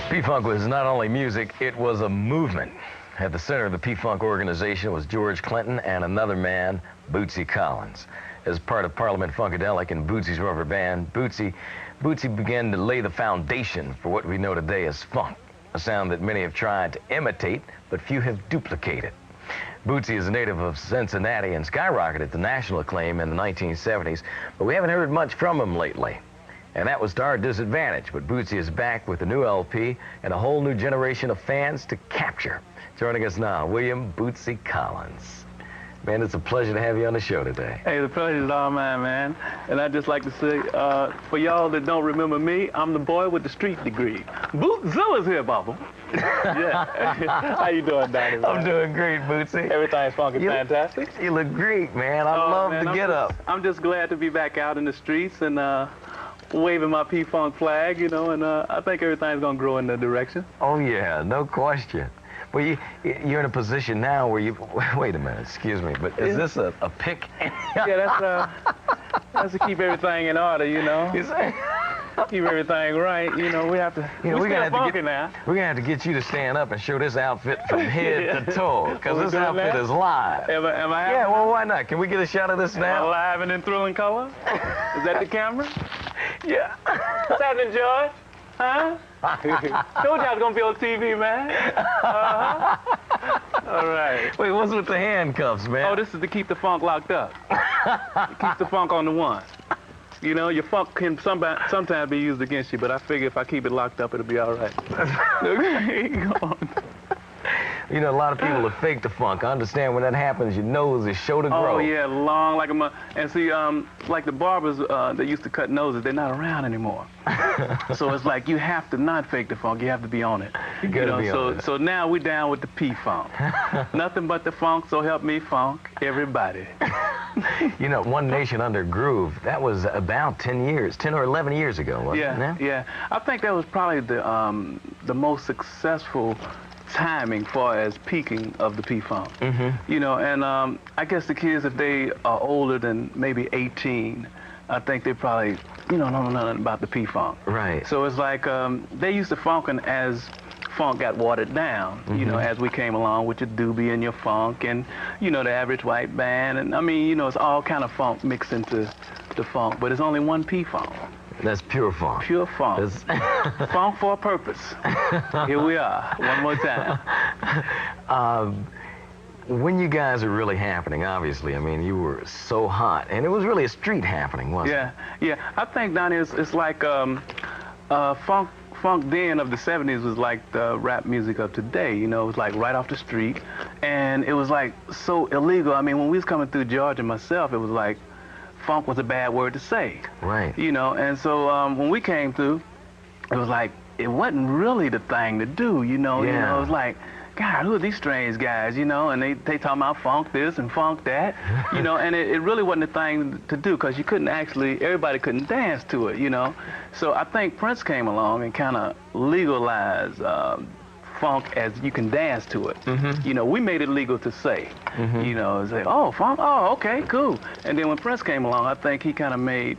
P-Funk was not only music, it was a movement. At the center of the P-Funk organization was George Clinton and another man, Bootsy Collins. As part of Parliament Funkadelic and Bootsy's rubber band, Bootsy began to lay the foundation for what we know today as funk, a sound that many have tried to imitate, but few have duplicated. Bootsy is a native of Cincinnati and skyrocketed to national acclaim in the 1970s, but we haven't heard much from him lately. And that was to our disadvantage, but Bootsy is back with a new LP and a whole new generation of fans to capture. Joining us now, William Bootsy Collins. Man, it's a pleasure to have you on the show today. Hey, the pleasure's all mine, man. And I'd just like to say, for y'all that don't remember me, I'm the boy with the street degree. Bootzilla's here, Bubba. Yeah. How you doing, Donnie? I'm doing great, Bootsy. Everything's funky fantastic. You look great, man. I love the get-up. I'm just glad to be back out in the streets and waving my P-Funk flag, you know, and I think everything's going to grow in that direction. Oh, yeah, no question. Well, you're in a position now where you... Wait a minute, excuse me, but is this a pick? Yeah, that's to keep everything in order, you know. Keep everything right, you know. We have to... You know, we're gonna have to get you to stand up and show this outfit from head to toe, because this outfit is live. Am I yeah, well, why not? Can we get a shot of this now? Live and in thrilling color? Is that the camera? Yeah. What's happening, George? Huh? Told you I was gonna be on TV, man. All right. Wait, what's with the handcuffs, man? Oh, this is to keep the funk locked up. Keep the funk on the one. You know, your funk can sometimes be used against you, but I figure if I keep it locked up, it'll be all right. You know, a lot of people have faked the funk. I understand when that happens, your nose is sure to grow. Oh, yeah, long like a... And see, like the barbers that used to cut noses, they're not around anymore. So it's like you have to not fake the funk. You have to be on it. You gotta be on it. So now we're down with the P-Funk. Nothing but the funk, so help me funk everybody. You know, One Nation Under Groove, that was about 10 or 11 years ago, wasn't it? Yeah. I think that was probably the most successful timing far as peaking of the P-Funk. You know, and I guess the kids, if they are older than maybe 18, I think they probably, you know, don't know nothing about the P-Funk. Right. So it's like they used to funkin' as funk got watered down, you know, as we came along with your doobie and your funk and, you know, the average white band. And I mean, you know, it's all kind of funk mixed into the funk, but it's only one P-Funk. That's pure funk. Pure funk. Funk for a purpose. Here we are, one more time. When you guys are really happening, obviously, I mean, you were so hot, and it was really a street happening, wasn't it? Yeah. I think, Donnie, it's like funk then of the 70s was like the rap music of today. You know, it was like right off the street, and it was like so illegal. I mean, when we was coming through Georgia myself, it was like funk was a bad word to say. Right. You know, and so when we came through, it was like, it wasn't really the thing to do, you know. Yeah. You know, it was like, God, who are these strange guys, you know, and they talking about funk this and funk that, you know, and it really wasn't a thing to do because you couldn't actually, everybody couldn't dance to it, you know. So I think Prince came along and kind of legalized funk as you can dance to it. You know, we made it legal to say, you know, say, oh, funk, oh, okay, cool. And then when Prince came along, I think he kind of made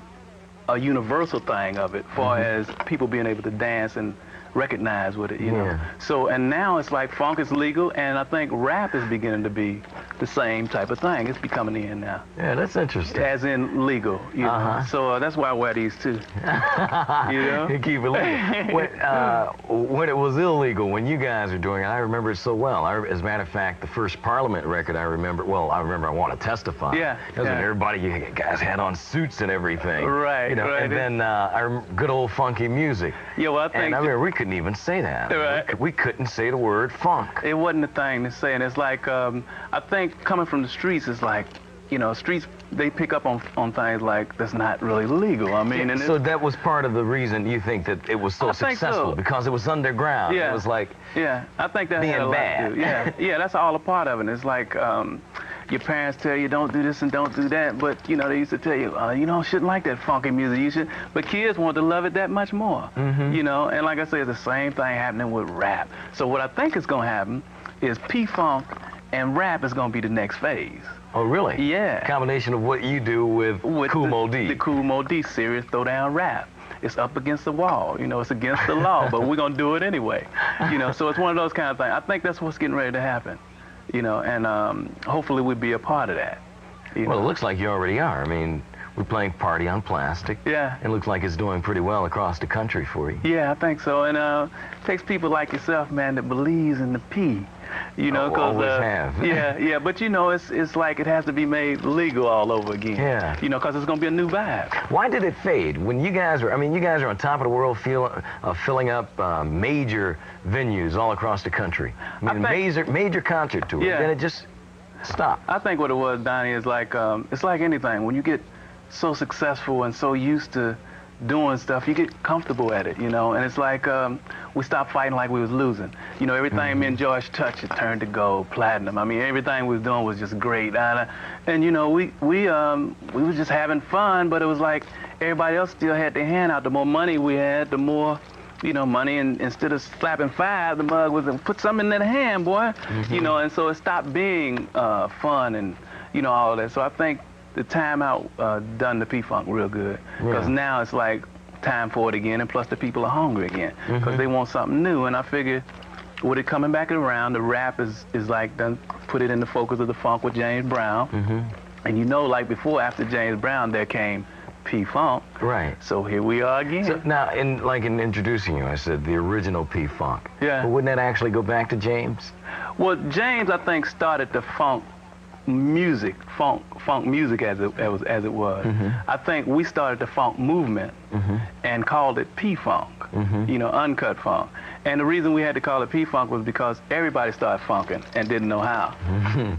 a universal thing of it, far as people being able to dance and recognize with it, you know. So, and now it's like funk is legal, and I think rap is beginning to be the same type of thing. It's becoming in now. Yeah, that's interesting. As in legal, you know. So that's why I wear these too. You know? You keep it legal. When it was illegal, when you guys were doing it, I remember it so well. As a matter of fact, the first Parliament record I remember, I Want to Testify. Yeah. Because when everybody, you guys had on suits and everything. Right, you know, right. And then good old funky music. Yeah, well, I think... And I mean, we couldn't even say that. Right. We couldn't say the word funk. It wasn't a thing to say, and it's like, I think coming from the streets is like, you know, streets, they pick up on things like that's not really legal. I mean, and so that was part of the reason you think that it was so successful, because it was underground. Yeah. It was like I think that being had a lot bad. to do. Yeah, that's all a part of it. It's like your parents tell you don't do this and don't do that, but you know they used to tell you you know, shouldn't like that funky music. You should, but kids want to love it that much more. You know, and like I said, it's the same thing happening with rap. So what I think is gonna happen is P-Funk and rap is going to be the next phase. Oh, really? Yeah. Combination of what you do with Kool Moe Dee. The Kool Moe Dee serious throwdown rap. It's up against the wall, you know, it's against the law, but we're going to do it anyway. You know, so it's one of those kind of things. I think that's what's getting ready to happen, you know, and hopefully we'll be a part of that. Well, it looks like you already are. I mean, we're playing Party on Plastic. Yeah. It looks like it's doing pretty well across the country for you. Yeah, I think so. And it takes people like yourself, man, that believes in the P. You know, because always have. yeah, but you know, it's like it has to be made legal all over again. Yeah. You know, because it's going to be a new vibe. Why did it fade when you guys are? I mean, you guys are on top of the world, filling up major venues all across the country. I mean, major concert tours. Yeah. Then it just stopped. I think what it was, Donnie, is like it's like anything. When you get so successful and so used to doing stuff, you get comfortable at it, you know, and it's like we stopped fighting like we was losing. You know, everything me and George touched, it turned to gold, platinum. I mean, everything we was doing was just great. And you know, we was just having fun, but it was like everybody else still had their hand out. The more money we had, the more, you know, money, and instead of slapping five, the mug was put something in their hand, boy. You know, and so it stopped being fun and, you know, all of that. So I think the time out done the P-Funk real good, because now it's like time for it again, and plus the people are hungry again, because they want something new. And I figure with it coming back around, the rap is like done put it in the focus of the funk with James Brown. And you know, like before, after James Brown, there came P-Funk. Right. So here we are again. So now, in introducing you, I said the original P-Funk. Yeah. But wouldn't that actually go back to James? Well, James, I think, started the funk music, funk music as it was. I think we started the funk movement and called it P-Funk, you know, uncut funk. And the reason we had to call it P-Funk was because everybody started funking and didn't know how.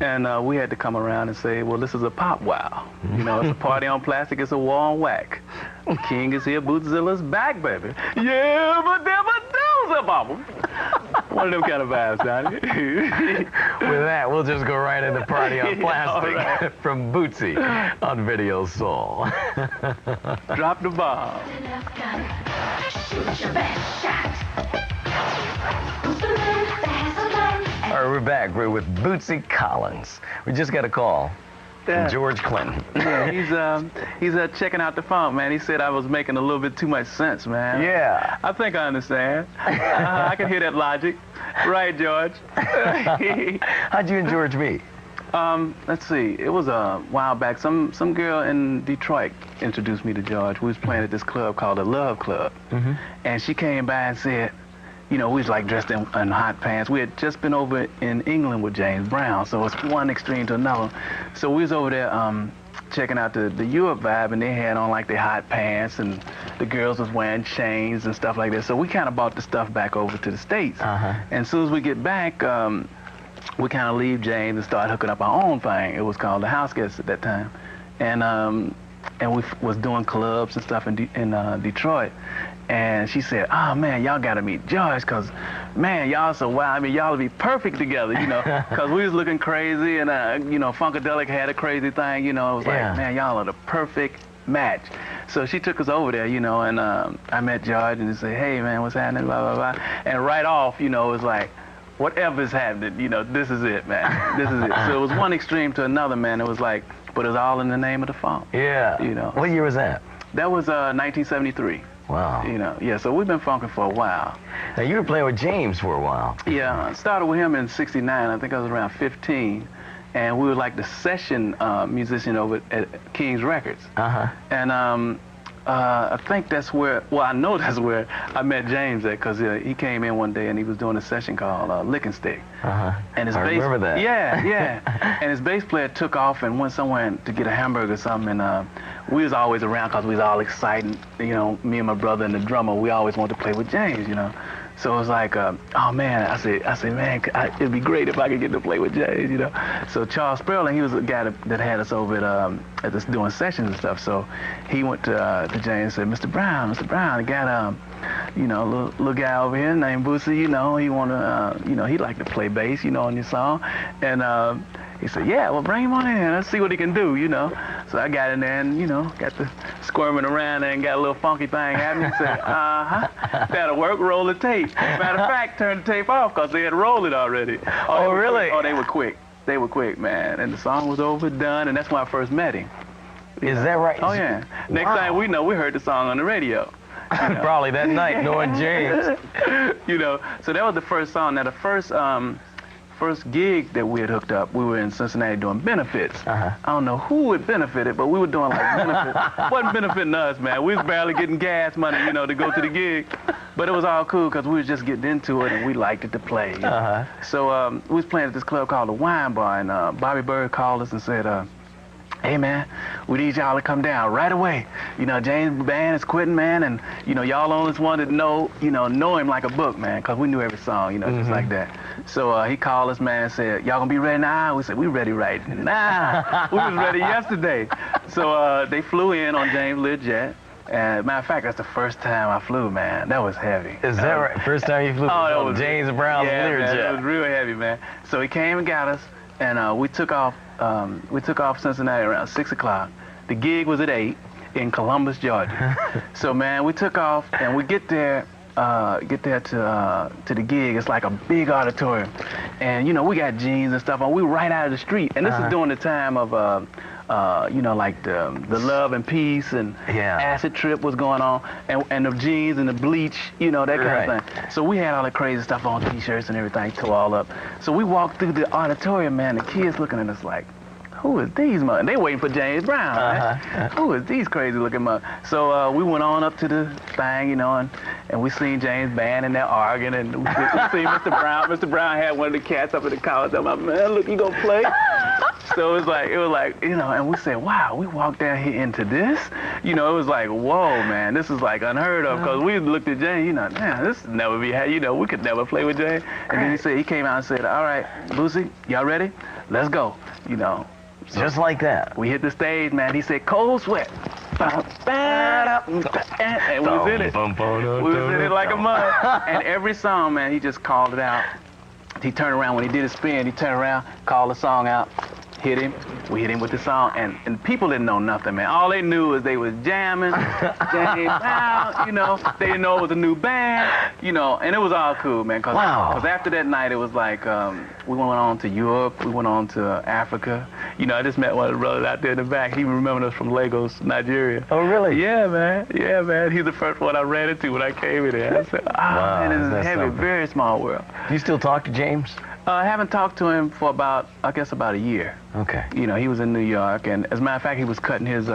And we had to come around and say, well, this is a pop wow. You know, it's a party on plastic, it's a war on whack. The king is here, Bootzilla's back, baby. Yeah, but never does a bubble. One of them kind of vibes, Donnie. With that, we'll just go right into Party on Plastic from Bootsy on Video Soul. Drop the bomb. Shoot your best shot. All right, we're back. We're with Bootsy Collins. We just got a call from George Clinton. Yeah, he's checking out the funk, man. He said I was making a little bit too much sense, man. Yeah. I think I understand. I can hear that logic. Right, George? How'd you and George meet? Let's see. It was a while back. Some girl in Detroit introduced me to George. We was playing at this club called the Love Club. And she came by and said, you know, we was like dressed in hot pants. We had just been over in England with James Brown, so it's one extreme to another. So we was over there checking out the Europe vibe, and they had on like their hot pants, and the girls was wearing chains and stuff like that. So we kind of brought the stuff back over to the States. And as soon as we get back, we kind of leave James and start hooking up our own thing. It was called the House Guests at that time, and we was doing clubs and stuff in Detroit. And she said, oh, man, y'all got to meet George, because, man, y'all so wild. I mean, y'all would be perfect together, you know, because we was looking crazy, and, you know, Funkadelic had a crazy thing, you know. It was like, man, y'all are the perfect match. So she took us over there, you know, and I met George, and he said, hey, man, what's happening, blah, blah, blah. And right off, you know, it was like, whatever's happening, you know, this is it, man. This is it. So it was one extreme to another, man. It was like, but it was all in the name of the funk. Yeah. You know. What year was that? That was 1973. Wow. You know, yeah, so we've been funking for a while. Now, you were playing with James for a while. Yeah, I started with him in '69. I think I was around 15. And we were like the session musician over at King's Records. And I think that's where, well, I know that's where I met James at, because he came in one day and he was doing a session called Lick and Stick. And his I remember that. Yeah. And his bass player took off and went somewhere to get a hamburger or something, and we was always around because we was all excited. You know, me and my brother and the drummer, we always wanted to play with James, you know. So it was like, oh man, I said, man, it'd be great if I could get to play with James, you know. So Charles Sperling, he was the guy that had us over at this doing sessions and stuff. So he went to James and said, Mr. Brown, I got you know, little guy over here named Bootsy, you know, he wanna, you know, he'd like to play bass, you know, on your song. And he said, yeah, well, bring him on in. Let's see what he can do, you know. So I got in there and, you know, got the squirming around there and got a little funky thing happening. Said, that'll work, roll the tape. Matter of fact, turn the tape off because they had rolled it already. Oh, really? Oh, they were quick. They were quick, man. And the song was overdone, and that's when I first met him. Is that right? Oh, yeah. Next thing we know, we heard the song on the radio. You know? Probably that night, knowing James. You know, so that was the first song. Now, the first gig that we had hooked up, we were in Cincinnati doing benefits. I don't know who it benefited, but we were doing like benefits. Wasn't benefiting us, man. We was barely getting gas money, you know, to go to the gig. But it was all cool because we was just getting into it and we liked it to play. You know? So we was playing at this club called the Wine Bar, and Bobby Bird called us and said, hey, man, we need y'all to come down right away. You know, James' band is quitting, man, and, you know, y'all always wanted to know him like a book, man, because we knew every song, you know, just like that. So he called us, man, and said, y'all gonna be ready now? We said, we ready right now. We was ready yesterday. So they flew in on James' Learjet. And matter of fact, that's the first time I flew, man. That was heavy. Is that right? First time you flew on James Brown's Learjet? Yeah, it was real heavy, man. So he came and got us, and we took off. We took off Cincinnati around 6 o'clock. The gig was at 8 in Columbus, Georgia. So, man, we took off, and we get there to the gig. It's like a big auditorium. And, you know, we got jeans and stuff on. We were right out of the street. And this is during the time of, you know, like the Love and Peace and Acid Trip was going on. And the jeans and the bleach, you know, that kind of thing. So we had all that crazy stuff on, T-shirts and everything, tore all up. So we walked through the auditorium, man. The kids looking at us like, who is these mother? And they waiting for James Brown, right? Who is these crazy looking mother? So we went on up to the thing, you know, and we seen James' band and they're arguing, and we seen Mr. Brown. Mr. Brown had one of the cats up in the car. I'm like, man, look, you gonna play? So it was like, you know, and we said, wow, we walked down here into this? You know, it was like, whoa, man, this is like unheard of, because we looked at James, you know, man, this never be, you know, we could never play with James. And then he came out and said, all right, Bootsy, y'all ready? Let's go, you know. So just like that. We hit the stage, man. He said, Cold Sweat. And we was in it. We was in it like a mud. And every song, man, he just called it out. He turned around. When he did his spin, he turned around, called the song out, hit him. We hit him with the song. And people didn't know nothing, man. All they knew is they was jamming, James Brown, you know. They didn't know it was a new band, you know. And it was all cool, man. Cause after that night, it was like we went on to Europe. We went on to Africa. You know, I just met one of the brothers out there in the back. He remembered us from Lagos, Nigeria. Oh, really? Yeah, man. Yeah, man. He's the first one I ran into when I came in there. I said, man, this is heavy, very small world. Do you still talk to James? I haven't talked to him for about a year. Okay. You know, he was in New York, and as a matter of fact, he was cutting his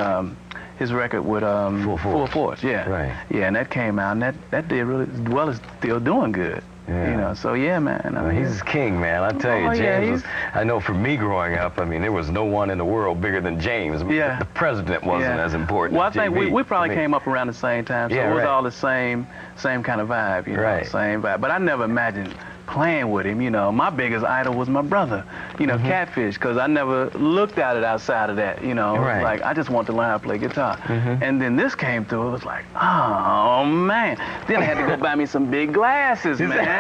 record with Full Force. Yeah. Right. Yeah, and that came out, and that did really well. It's still doing good. Yeah. You know, so yeah, man. I mean, he's king, man. I tell you, James was, I know for me growing up, I mean, there was no one in the world bigger than James. Yeah. The president wasn't as important. Well, I as think JB. we probably came up around the same time, so it was all the same kind of vibe, you know, same vibe. But I never imagined playing with him, you know. My biggest idol was my brother, you know, Catfish, because I never looked at it outside of that, you know. Like, I just want to learn how to play guitar. And then this came through, it was like, oh, man. Then I had to go buy me some big glasses, man.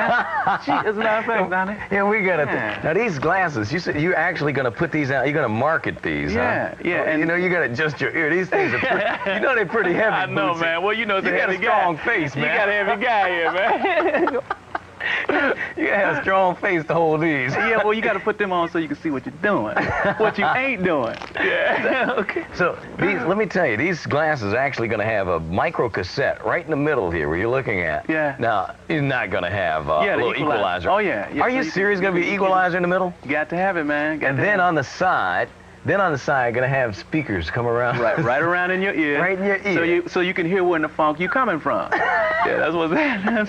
Gee, as a matter of fact, Donnie. Yeah, we got to. Now, these glasses, you said you're actually going to put these out, you're going to market these, huh? Yeah. And, you know, you got to adjust your ear. These things are pretty, you know, they're pretty heavy. I know, man. Well, you know, you got a strong face, man. You got a heavy guy here, man. You gotta have a strong face to hold these. Yeah, well, you gotta put them on so you can see what you're doing, what you ain't doing. Yeah. Okay. So let me tell you, these glasses are actually gonna have a micro cassette right in the middle here where you're looking at. Yeah. Now, you're not gonna have a little equalizer. Oh, yeah. Are you serious? Gonna be equalizer in the middle? You got to have it, man. And then on the side, gonna have speakers come around. Right around in your ear. Right in your ear. So you can hear where in the funk you coming from. Yeah, that's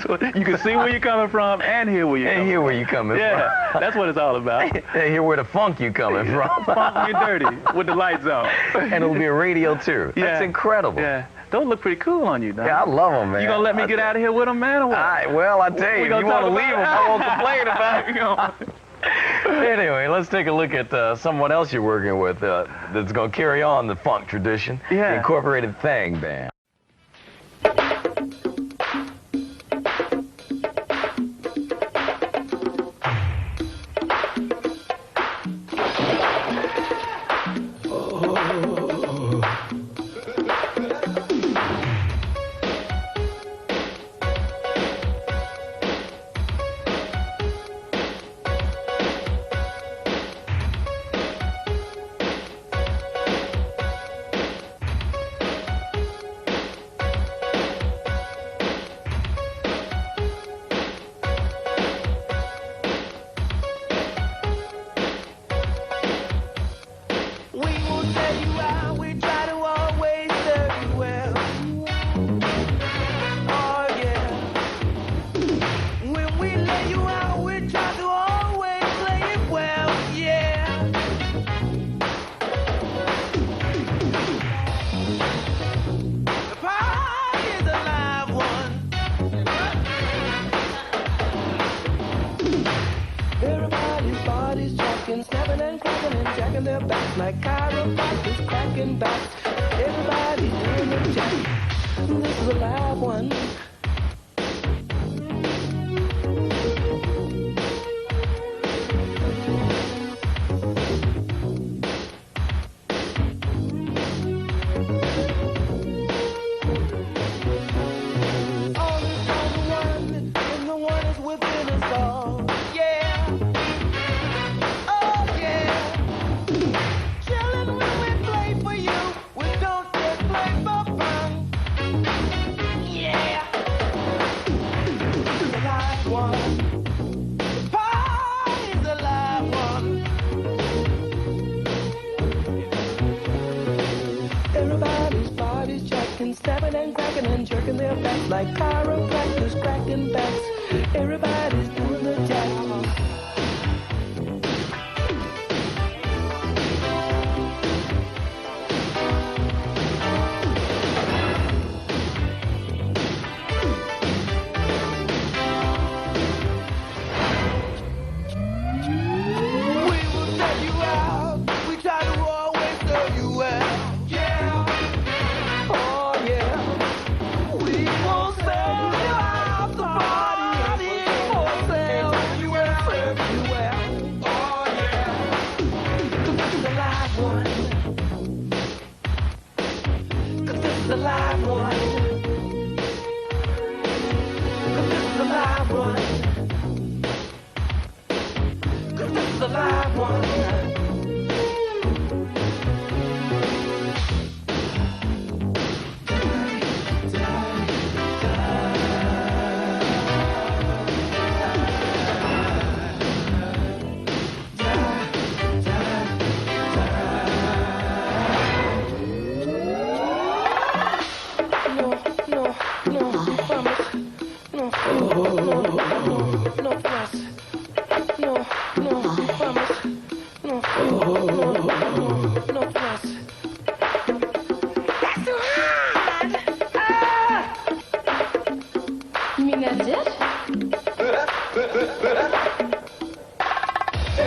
what you can see where you're coming from and hear where you're coming from. And hear where you're coming from. Yeah, that's what it's all about. And hear where the funk you coming from. Funk when you're dirty with the lights on. And it'll be a radio too. Yeah. That's incredible. Yeah. Those look pretty cool on you, Don. Yeah, I love them, man. You gonna let me get out of here with them, man, or what? Well, I tell you, if you want to leave them, I won't complain about it. it. Anyway, let's take a look at someone else you're working with that's going to carry on the funk tradition, the Incorporated Thang Band. stepping and cracking and jacking their backs like chiropractors cracking backs. Everybody doing the jack. This is a live one. Stepping and cracking and jerking their backs like chiropractors cracking backs. Everybody's doing the jack.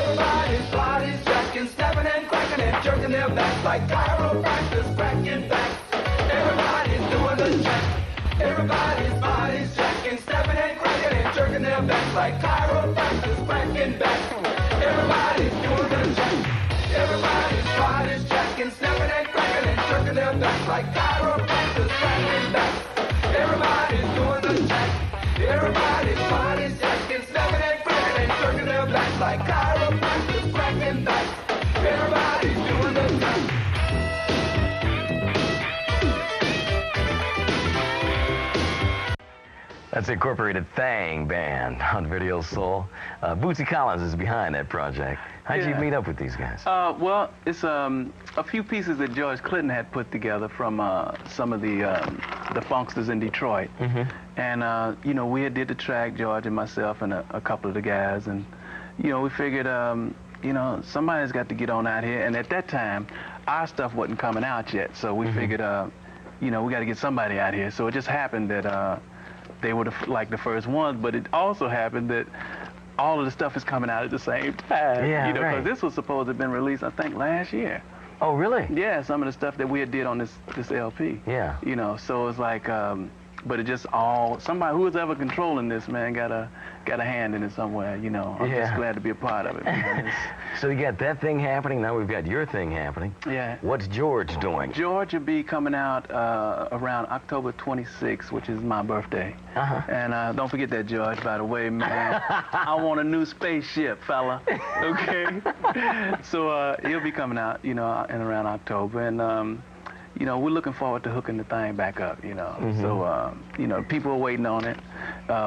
Everybody's body's jacking, stepping and cracking and jerking their backs like chiropractors cracking backs. Everybody's doing the jack. Everybody's body's jacking, stepping and cracking and jerking their backs like chiropractors cracking backs. Everybody's doing the jack. Everybody's body's jacking, stepping and cracking and jerking their backs like chiropractors cracking backs. Everybody's doing the jack. Everybody's body's jacking, stepping and cracking and jerking their backs like chiropractors cracking backs. Everybody's doing the jack. That's the Incorporated Thang Band on Video Soul. Bootsy Collins is behind that project. How'd you meet up with these guys? Well, it's a few pieces that George Clinton had put together from some of the funksters in Detroit. And, you know, we had did the track, George and myself and a couple of the guys. And, you know, we figured, you know, somebody's got to get on out here. And at that time, our stuff wasn't coming out yet. So we figured, you know, we got to get somebody out here. So it just happened that they were like the first ones, but it also happened that all of the stuff is coming out at the same time. Yeah, you know, right. because this was supposed to have been released, I think, last year. Oh, really? Yeah, some of the stuff that we had did on this LP. Yeah. You know, so it's like, but it just all, somebody who was ever controlling this, man, got a hand in it somewhere, you know. I'm just glad to be a part of it, man. So you got that thing happening, now we've got your thing happening. Yeah. What's George doing? George will be coming out around October 26th, which is my birthday. And don't forget that, George, by the way, man. I want a new spaceship, fella. Okay? So he'll be coming out, you know, in around October. And, you know, we're looking forward to hooking the thing back up, you know. So, you know, people are waiting on it.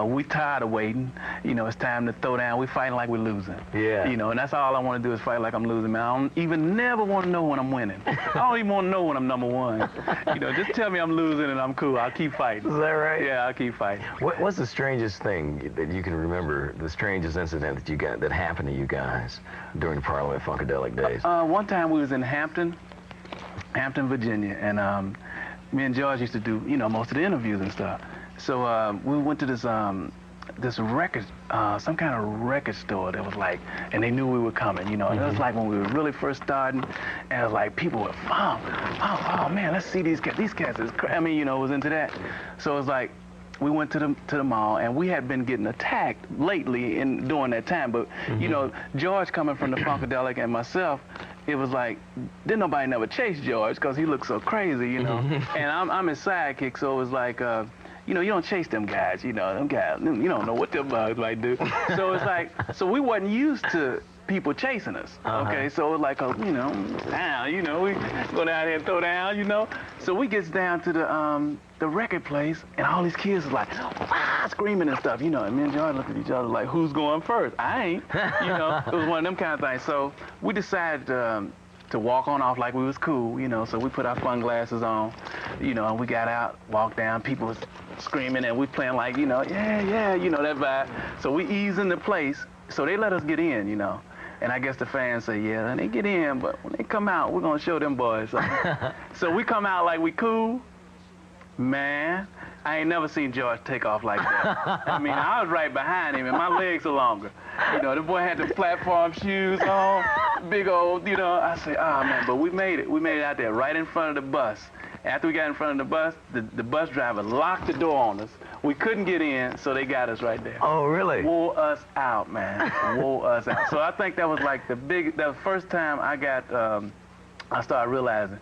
We tired of waiting. You know, it's time to throw down. We're fighting like we're losing. Yeah. You know, and that's all I want to do is fight like I'm losing, man. I don't even never want to know when I'm winning. I don't even want to know when I'm #1. You know, just tell me I'm losing and I'm cool. I'll keep fighting. Is that right? Yeah, I'll keep fighting. What's the strangest thing that you can remember, the strangest incident that happened to you guys during the Parliament Funkadelic days? One time we was in Hampton, Virginia, and me and George used to do, you know, most of the interviews and stuff. So we went to this this record, some kind of record store that was like, and they knew we were coming, you know. And it was like when we were really first starting, and it was like people were, oh man, let's see these cats. These cats is I mean, you know, was into that. So it was like, we went to the mall, and we had been getting attacked lately during that time. But you know, George coming from the Funkadelic and myself, it was like, didn't nobody never chase George because he looked so crazy, you know. And I'm his sidekick, so it was like, you know, you don't chase them guys, you know. Them guys, you don't know what them bugs might do. So it's like, so we wasn't used to people chasing us, okay? So it's like, you know, down, you know, we go down there and throw down, you know. So we gets down to the record place, and all these kids is like, screaming and stuff, you know. And me and George looked at each other like, who's going first? I ain't, you know. It was one of them kind of things. So we decided to walk on off like we was cool, you know. So we put our fun glasses on, you know, and we got out, walked down. People was screaming, and we playing like, you know, yeah, you know, that vibe. So we ease into place, so they let us get in, you know. And I guess the fans say, yeah, and they get in, but when they come out, we're gonna show them boys something. So we come out like we cool. Man, I ain't never seen George take off like that. I mean, I was right behind him, and my legs are longer. You know, the boy had the platform shoes on, big old, you know. I said, oh, man, but we made it. We made it out there right in front of the bus. After we got in front of the bus, the bus driver locked the door on us. We couldn't get in, so they got us right there. Oh, really? Wore us out, man. Wore us out. So I think that was like the first time I started realizing,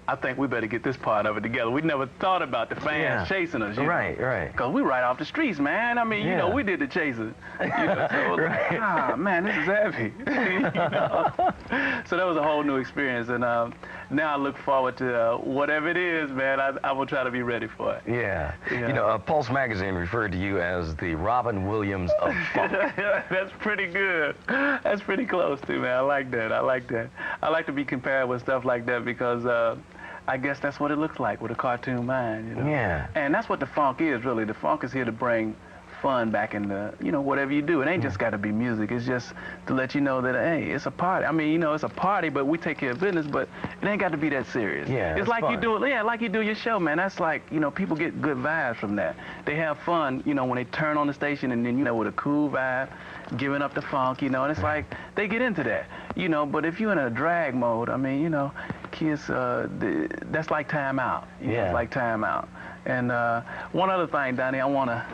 I think we better get this part of it together. We never thought about the fans chasing us. You know? Right. Because we right off the streets, man. I mean, you know, we did the chasing. You know, so it was like, ah, man, this is heavy. You know? So that was a whole new experience. And now I look forward to whatever it is, man. I will try to be ready for it. Yeah. You know, Pulse Magazine referred to you as the Robin Williams of funk. That's pretty good. That's pretty close, too, man. I like that. I like that. I like to be compared with stuff like that because I guess that's what it looks like with a cartoon mind, you know? Yeah. And that's what the funk is, really. The funk is here to bring fun back in the, you know, whatever you do. It ain't just got to be music. It's just to let you know that, hey, it's a party. I mean, you know, it's a party, but we take care of business, but it ain't got to be that serious. Yeah, it's like fun. like you do your show, man. That's like, you know, people get good vibes from that. They have fun, you know, when they turn on the station and then, you know, with a cool vibe, giving up the funk, you know, and it's like, they get into that, you know, but if you're in a drag mode, I mean, you know, kids, that's like time out. You know, it's like time out. And one other thing, Donnie, I want to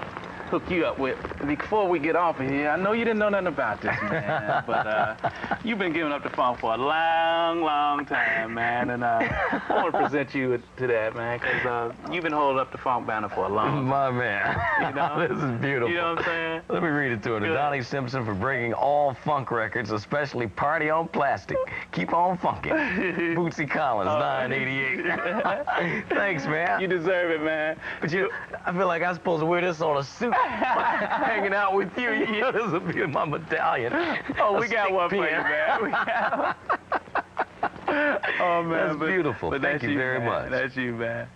hook you up with before we get off of here. I know you didn't know nothing about this, man, but you've been giving up the funk for a long, long time, man, and I want to present you to that, man, because you've been holding up the funk banner for a long time. My man. You know? This is beautiful. You know what I'm saying? Let me read it to him. To Donnie Simpson for breaking all funk records, especially Party on Plastic. Keep on funkin'. Bootsy Collins, 988. Thanks, man. You deserve it, man. But I feel like I'm supposed to wear this on a suit. Hanging out with you. You know, this will be my medallion. Oh, we got one for you, man. We got Oh, man. That's beautiful. But Thank you very much. That's you, man.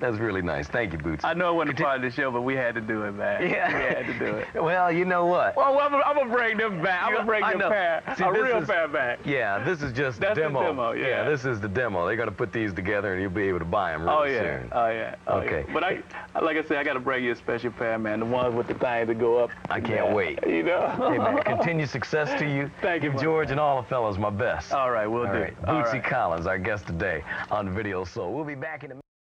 That's really nice. Thank you, Bootsy. I know it wasn't a part of the show, but we had to do it, man. Yeah. We had to do it. Well, you know what? Well, I'm going to bring them back. I'm going to bring them pair, a real pair back. Yeah, this is just That's demo. the demo, yeah. This is the demo. They're going to put these together, and you'll be able to buy them really soon. Oh, yeah. Okay. But like I said, I got to bring you a special pair, man. The ones with the thing to go up. I can't wait. You know? Hey, man, continued success to you. Thank you, Give George and all the fellas my best. All right, we'll do. Bootsy Collins, our guest today on Video Soul. We'll be back in a minute.